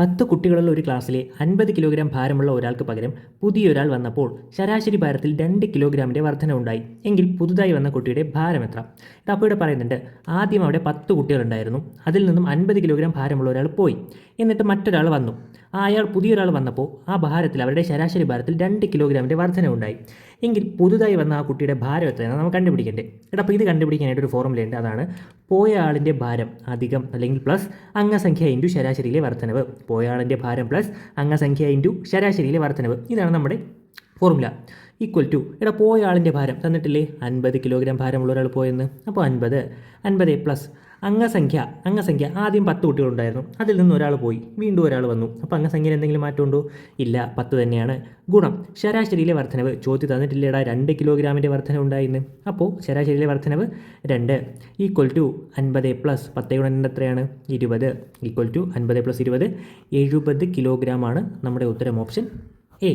10 കുട്ടികളുള്ള ഒരു ക്ലാസ്സിലെ 50 കിലോഗ്രാം ഭാരമുള്ള ഒരാൾക്ക് പകരം പുതിയൊരാൾ വന്നപ്പോൾ ശരാശരി ഭാരത്തിൽ 2 കിലോഗ്രാമിൻ്റെ വർധനവുണ്ടായി. എങ്കിൽ പുതുതായി വന്ന കുട്ടിയുടെ ഭാരം എത്ര? അപ്പോൾ ഇവിടെ പറയുന്നുണ്ട്, ആദ്യം അവിടെ 10 കുട്ടികളുണ്ടായിരുന്നു. അതിൽ നിന്നും 50 കിലോഗ്രാം ഭാരമുള്ള ഒരാൾ പോയി. എന്നിട്ട് മറ്റൊരാൾ വന്നു. അയാൾ പുതിയൊരാൾ വന്നപ്പോൾ ആ ഭാരത്തിൽ അവരുടെ ശരാശരി ഭാരത്തിൽ 2 കിലോഗ്രാമിൻ്റെ വർധനവുണ്ടായി. എങ്കിൽ പുതുതായി വന്ന ആ കുട്ടിയുടെ ഭാരം എത്രയാണ് നമുക്ക് കണ്ടുപിടിക്കേണ്ടത്. അപ്പോൾ ഇത് കണ്ടുപിടിക്കാനായിട്ട് ഒരു ഫോർമുലയുണ്ട്. അതാണ് പോയ ആളിൻ്റെ ഭാരം അധികം അല്ലെങ്കിൽ പ്ലസ് അംഗസംഖ്യ ഇൻറ്റു ശരാശരിയിലെ വർധനവ്. പോയ ആളിൻ്റെ ഭാരം പ്ലസ് അംഗസംഖ്യ ഇൻറ്റു ശരാശരിയിലെ വർധനവ്. ഇതാണ് നമ്മുടെ ഫോർമുല. ഈക്വൽ ടു പോയ ആളിൻ്റെ ഭാരം തന്നിട്ടില്ലേ, 50 കിലോഗ്രാം ഭാരമുള്ള ഒരാൾ പോയെന്ന്. അപ്പോൾ 50 പ്ലസ് അംഗസംഖ്യ ആദ്യം 10 കുട്ടികളുണ്ടായിരുന്നു. അതിൽ നിന്ന് ഒരാൾ പോയി, വീണ്ടും ഒരാൾ വന്നു. അപ്പോൾ അംഗസംഖ്യയിൽ എന്തെങ്കിലും മാറ്റമുണ്ടോ? ഇല്ല, 10 തന്നെയാണ്. ഗുണം ശരാശരിയിലെ വർധനവ്. ചോദ്യം തന്നിട്ടില്ലേടാ 2 കിലോഗ്രാമിൻ്റെ വർധന ഉണ്ടായിരുന്നു. അപ്പോൾ ശരാശരിയിലെ വർധനവ് 2 ഈക്വൽ ടു 50 പ്ലസ് 10 ഗുണം എത്രയാണ്? 20 ഈക്വൽ ടു 50 പ്ലസ് 20 70 കിലോഗ്രാമാണ് നമ്മുടെ ഉത്തരം. Option A.